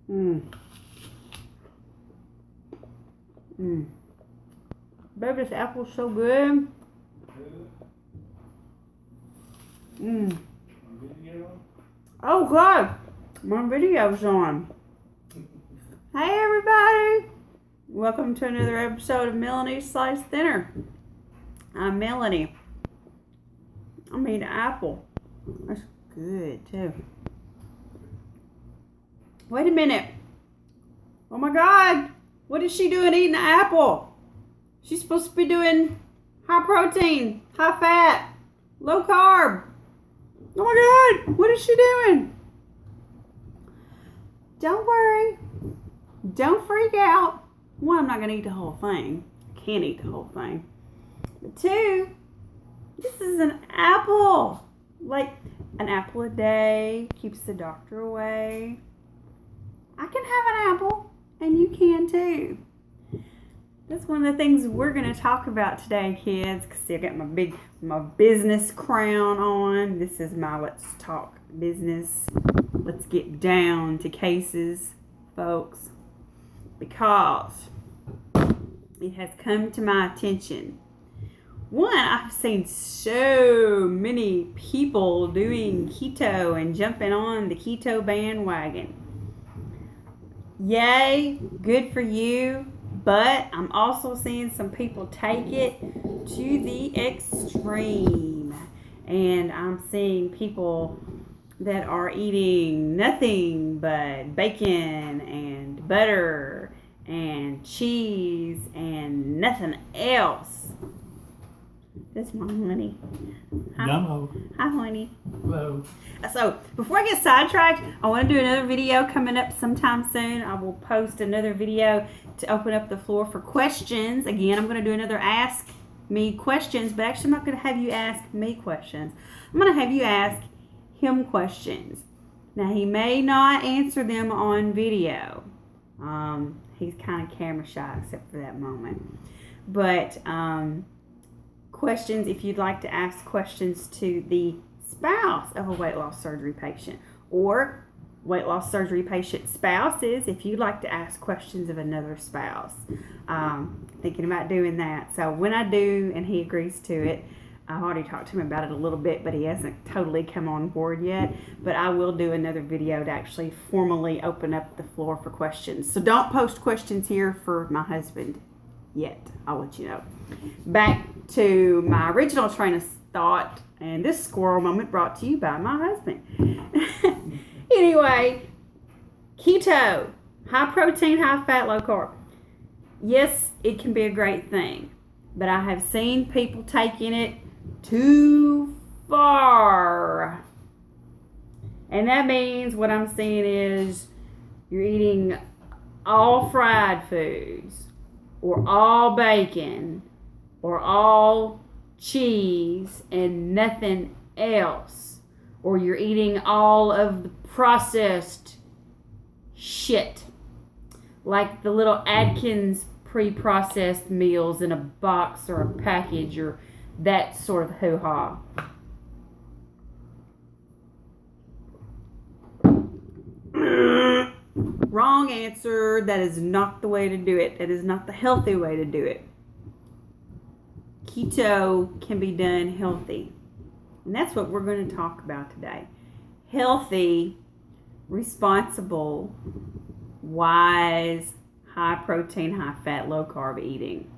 Baby, this apple's so good. Oh God, my video's on. Hey everybody, welcome to another episode of Melanie's Sliced Dinner. I'm Melanie. I made apple. That's good too. Wait a minute. Oh my God, what is she doing eating an apple? She's supposed to be doing high protein, high fat, low carb. Oh my God, what is she doing? Don't worry. Don't freak out. One, I'm not going to eat the whole thing. I can't eat the whole thing. But two, this is an apple. Like an apple a day keeps the doctor away. I can have an apple, and you can too. That's one of the things we're going to talk about today, kids. Because see, I got my business crown on. This is my Let's Talk Business. Let's get down to cases, folks. Because it has come to my attention. One, I've seen so many people doing keto and jumping on the keto bandwagon. Yay, good for you. But I'm also seeing some people take it to the extreme. And I'm seeing people that are eating nothing but bacon and butter and cheese and nothing else. That's my honey. Hi, hi, honey. Hello. So, before I get sidetracked, I want to do another video coming up sometime soon. I will post another video to open up the floor for questions. Again, I'm going to do another Ask Me questions, but actually I'm not going to have you ask me questions. I'm going to have you ask him questions. Now, he may not answer them on video. He's kind of camera shy except for that moment. But questions, if you'd like to ask questions to the spouse of a weight loss surgery patient, or weight loss surgery patient spouses, if you'd like to ask questions of another spouse. Thinking about doing that. So when I do, and he agrees to it, I've already talked to him about it a little bit, but he hasn't totally come on board yet. But I will do another video to actually formally open up the floor for questions. So don't post questions here for my husband yet. I'll let you know. Back to my original train of thought, and this squirrel moment brought to you by my husband. Anyway, keto, high protein, high fat, low carb. Yes, it can be a great thing, but I have seen people taking it too far. And that means what I'm seeing is you're eating all fried foods, or all bacon, or all cheese and nothing else. Or you're eating all of the processed shit. Like the little Atkins pre-processed meals in a box or a package, or that sort of hoo-ha. Wrong answer. That is not the way to do it. That is not the healthy way to do it. Keto can be done healthy. And that's what we're going to talk about today. Healthy, responsible, wise, high protein, high fat, low carb eating.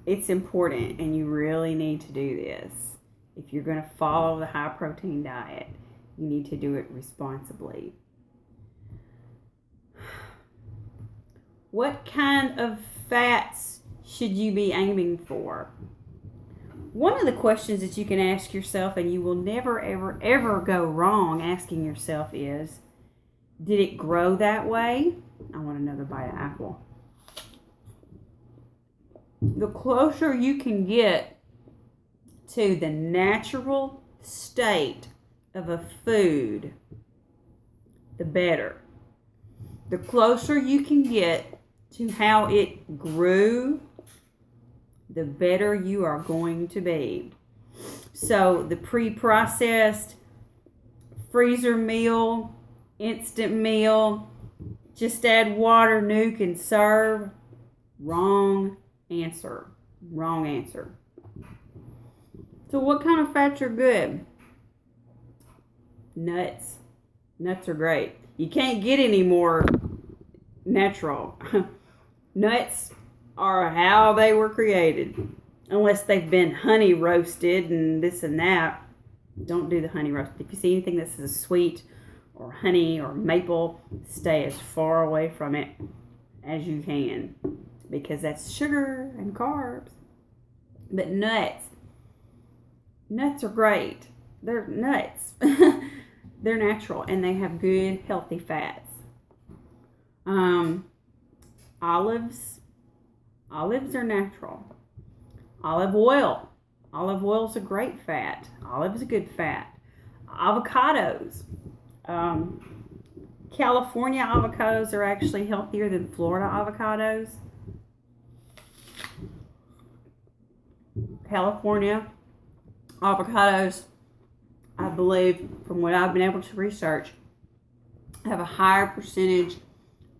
It's important, and you really need to do this. If you're going to follow the high protein diet, you need to do it responsibly. What kind of fats should you be aiming for? One of the questions that you can ask yourself, and you will never, ever, ever go wrong asking yourself is, did it grow that way? I want another bite of apple. The closer you can get to the natural state of a food, the better. The closer you can get to how it grew, the better you are going to be. So the pre-processed freezer meal instant meal, just add water, nuke, and serve. Wrong answer. Wrong answer. So what kind of fats are good? Nuts. Nuts are great. You can't get any more natural. Nuts are how they were created. Unless they've been honey roasted and this and that. Don't do the honey roast. If you see anything that says sweet or honey or maple, stay as far away from it as you can, because that's sugar and carbs. But nuts are great. They're nuts. They're natural and they have good healthy fats. Olives are natural. Olive oil's a great fat. Olive's a good fat. Avocados. California avocados are actually healthier than Florida avocados. California avocados, I believe, from what I've been able to research, have a higher percentage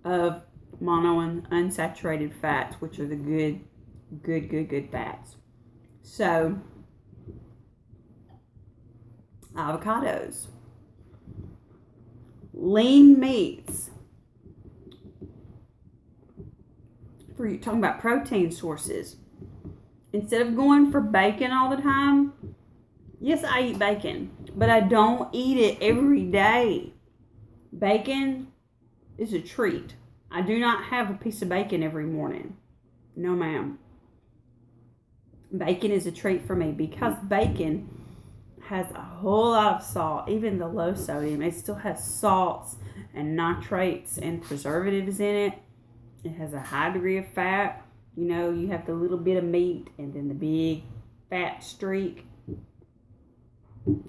of mono and unsaturated fats, which are the good fats. So, avocados. Lean meats. For you talking about protein sources. Instead of going for bacon all the time, yes, I eat bacon, but I don't eat it every day. Bacon is a treat. I do not have a piece of bacon every morning. No, ma'am. Bacon is a treat for me because bacon has a whole lot of salt, even the low sodium. It still has salts and nitrates and preservatives in it. It has a high degree of fat. You know, you have the little bit of meat and then the big fat streak.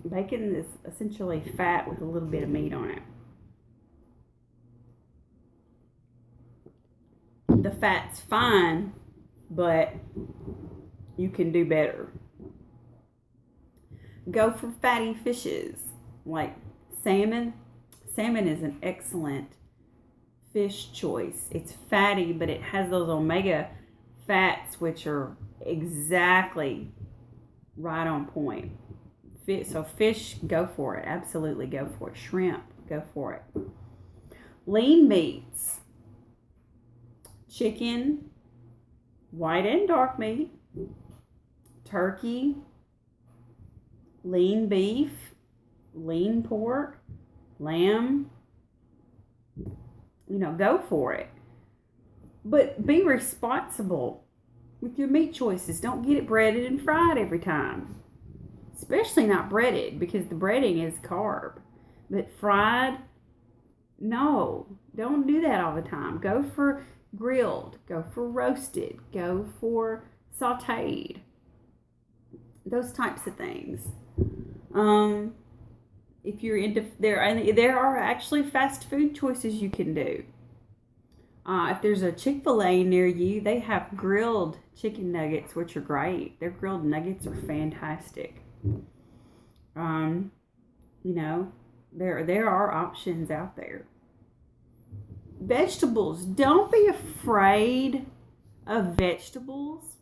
Bacon is essentially fat with a little bit of meat on it. The fat's fine, but you can do better. Go for fatty fishes like salmon. Salmon is an excellent fish choice. It's fatty, but it has those omega fats, which are exactly right on point. So fish, go for it. Absolutely go for it. Shrimp, go for it. Lean meats. Chicken, white and dark meat, turkey, lean beef, lean pork, lamb. You know, go for it. But be responsible with your meat choices. Don't get it breaded and fried every time. Especially not breaded, because the breading is carb. But fried, no. Don't do that all the time. Go for grilled. Go for roasted. Go for sauteed. Those types of things. If you're into there are actually fast food choices you can do. If there's a Chick-fil-A near you, they have grilled chicken nuggets, which are great. Their grilled nuggets are fantastic. You know, there are options out there. Vegetables. Don't be afraid of vegetables.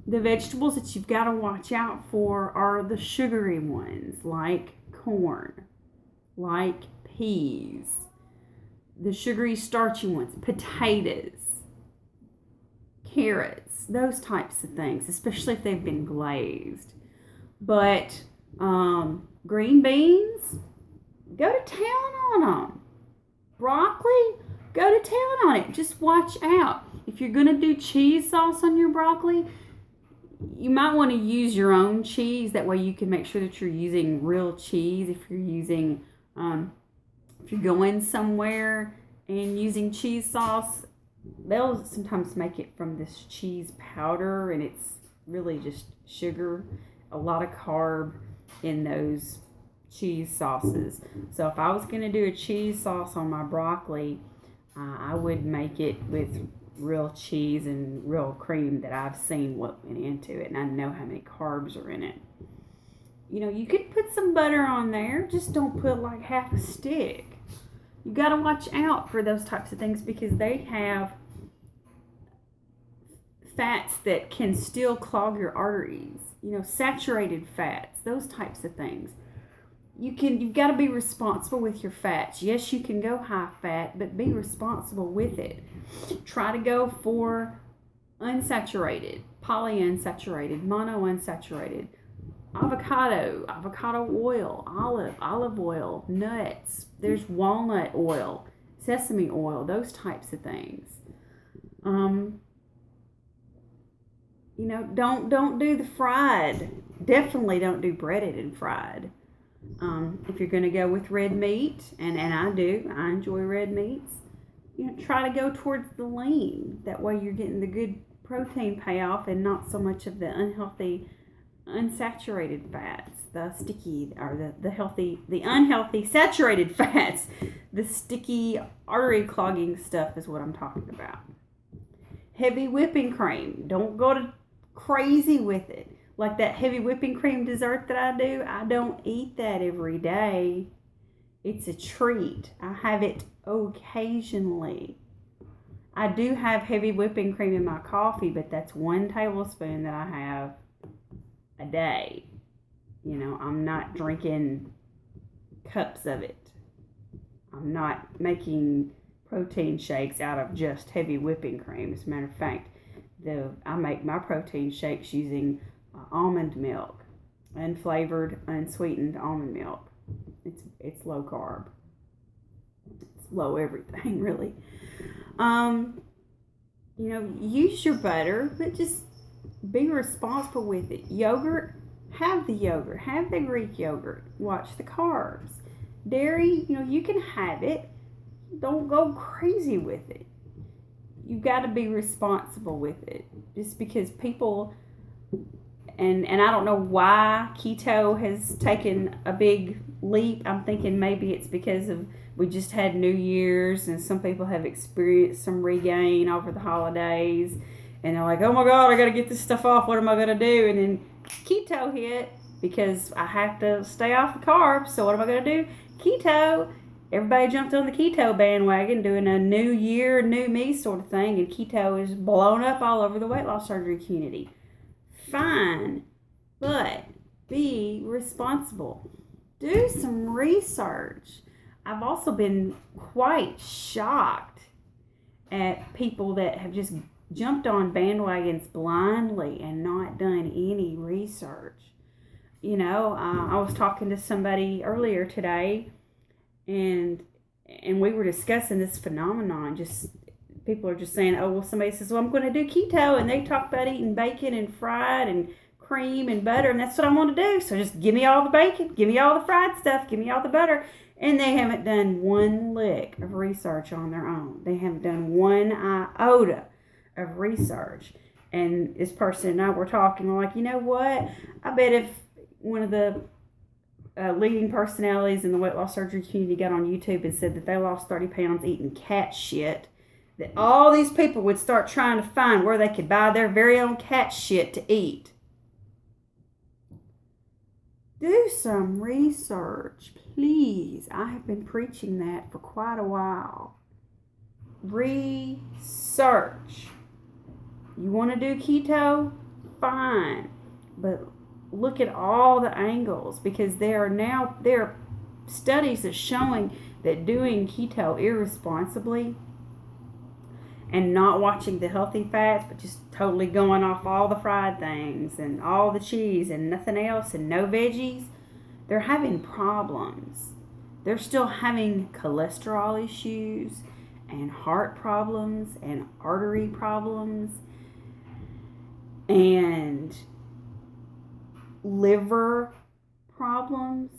The vegetables that you've got to watch out for are the sugary ones, like corn, like peas, the sugary starchy ones, potatoes, carrots, those types of things, especially if they've been glazed. But green beans, go to town on them. Broccoli, go to town on it. Just watch out. If you're going to do cheese sauce on your broccoli, you might want to use your own cheese. That way you can make sure that you're using real cheese. If you're using, if you're going somewhere and using cheese sauce, they'll sometimes make it from this cheese powder, and it's really just sugar, a lot of carb in those cheese sauces. So if I was going to do a cheese sauce on my broccoli, I would make it with real cheese and real cream that I've seen what went into it, and I know how many carbs are in it. You know, you could put some butter on there, just don't put like half a stick. You got to watch out for those types of things because they have fats that can still clog your arteries. Saturated fats, those types of things. You've got to be responsible with your fats. Yes, you can go high fat, but be responsible with it. Try to go for unsaturated, polyunsaturated, monounsaturated, avocado oil, olive oil, nuts. There's walnut oil, sesame oil, those types of things. Don't do the fried. Definitely don't do breaded and fried. If you're going to go with red meat, and I enjoy red meats, try to go towards the lean. That way you're getting the good protein payoff and not so much of the unhealthy, unsaturated fats, the sticky, or the unhealthy saturated fats, the sticky artery clogging stuff is what I'm talking about. Heavy whipping cream. Don't go to crazy with it. Like that heavy whipping cream dessert that I do, I don't eat that every day. It's a treat. I have it occasionally. I do have heavy whipping cream in my coffee, but that's 1 tablespoon that I have a day. I'm not drinking cups of it. I'm not making protein shakes out of just heavy whipping cream. As a matter of fact, I make my protein shakes using almond milk, unflavored, unsweetened almond milk. It's low carb. It's low everything, really. Use your butter, but just be responsible with it. Yogurt, have the Greek yogurt. Watch the carbs. Dairy, you can have it. Don't go crazy with it. You've got to be responsible with it. Just because people, and I don't know why keto has taken a big leap. I'm thinking maybe it's because we just had New Year's and some people have experienced some regain over the holidays. And they're like, oh my God, I got to get this stuff off. What am I going to do? And then keto hit because I have to stay off the carbs. So what am I going to do? Keto. Everybody jumped on the keto bandwagon doing a new year, new me sort of thing. And keto is blown up all over the weight loss surgery community. Fine. But be responsible. Do some research. I've also been quite shocked at people that have just jumped on bandwagons blindly and not done any research. I was talking to somebody earlier today, and we were discussing this phenomenon. Just people are just saying, oh, well, somebody says, well, I'm going to do keto, and they talk about eating bacon and fried and cream and butter, and that's what I want to do. So just give me all the bacon, give me all the fried stuff, give me all the butter. And they haven't done one lick of research on their own. They haven't done one iota of research. And this person and I were talking, we're like, you know what? I bet if one of the leading personalities in the weight loss surgery community got on YouTube and said that they lost 30 pounds eating cat shit, that all these people would start trying to find where they could buy their very own cat shit to eat. Do some research, please. I have been preaching that for quite a while. Research. You want to do keto? Fine. But look at all the angles, because there are studies that's showing that doing keto irresponsibly and not watching the healthy fats, but just totally going off all the fried things and all the cheese and nothing else and no veggies, they're having problems. They're still having cholesterol issues and heart problems and artery problems and liver problems.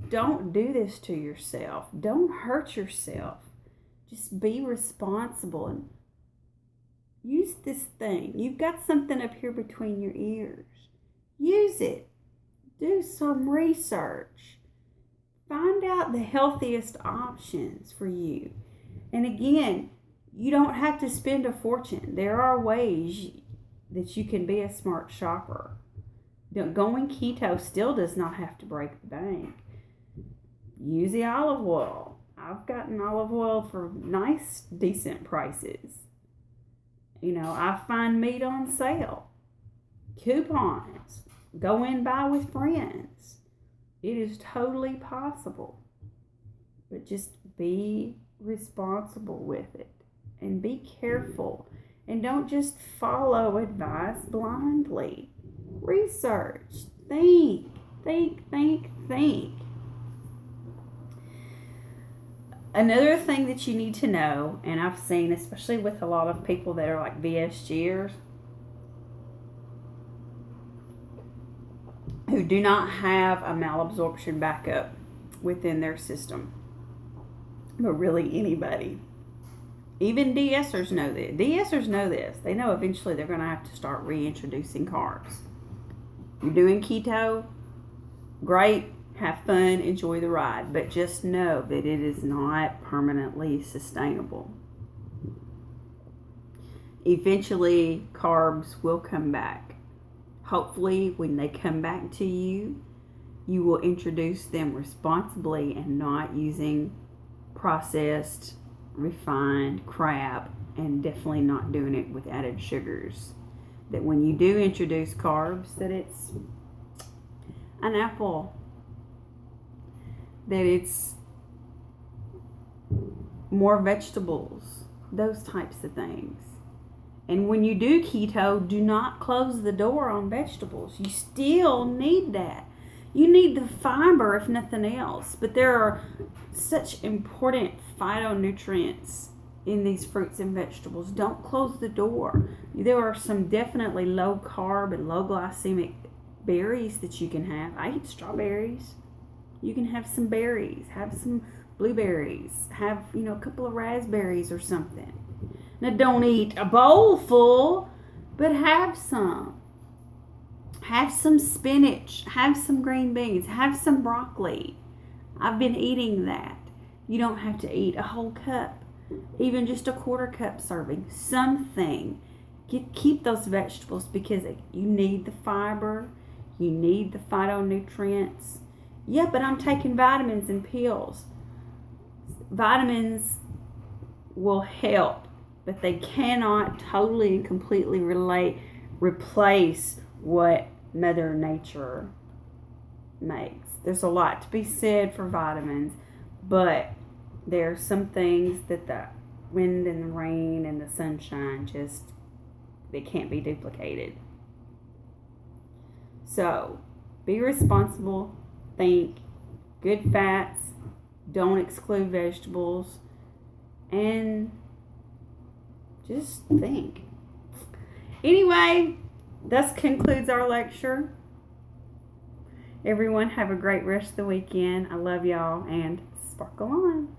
Don't do this to yourself. Don't hurt yourself. Just be responsible and use this thing. You've got something up here between your ears. Use it. Do some research. Find out the healthiest options for you. And again, you don't have to spend a fortune. There are ways that you can be a smart shopper. Going keto still does not have to break the bank. use the olive oil. I've gotten olive oil for nice, decent prices. I find meat on sale. Coupons. Go in, buy with friends. It is totally possible. But just be responsible with it. And be careful. And don't just follow advice blindly. Research. Think. Another thing that you need to know, and I've seen, especially with a lot of people that are like VSGers, who do not have a malabsorption backup within their system, but really anybody. Even de-essers know this. De-essers know this. They know eventually they're going to have to start reintroducing carbs. You're doing keto, great, have fun, enjoy the ride, but just know that it is not permanently sustainable. Eventually, carbs will come back. Hopefully, when they come back to you, you will introduce them responsibly and not using processed, refined crap, and definitely not doing it with added sugars. That when you do introduce carbs, that it's an apple, that it's more vegetables, those types of things. And when you do keto, do not close the door on vegetables. You still need that. You need the fiber if nothing else. But there are such important phytonutrients in these fruits and vegetables. Don't close the door. There are some definitely low carb and low glycemic berries that you can have. I eat strawberries. You can have some berries, have some blueberries, have, a couple of raspberries or something. Now, don't eat a bowl full, but have some. Have some spinach, have some green beans, have some broccoli. I've been eating that. You don't have to eat a whole cup, even just a quarter cup serving, something. Keep those vegetables because you need the fiber, you need the phytonutrients. Yeah, but I'm taking vitamins and pills. Vitamins will help, but they cannot totally and completely replace what Mother Nature makes. There's a lot to be said for vitamins, but there are some things that the wind and the rain and the sunshine they can't be duplicated. So, be responsible. Think, good fats, don't exclude vegetables, and just think. Anyway, this concludes our lecture. Everyone have a great rest of the weekend. I love y'all, and sparkle on.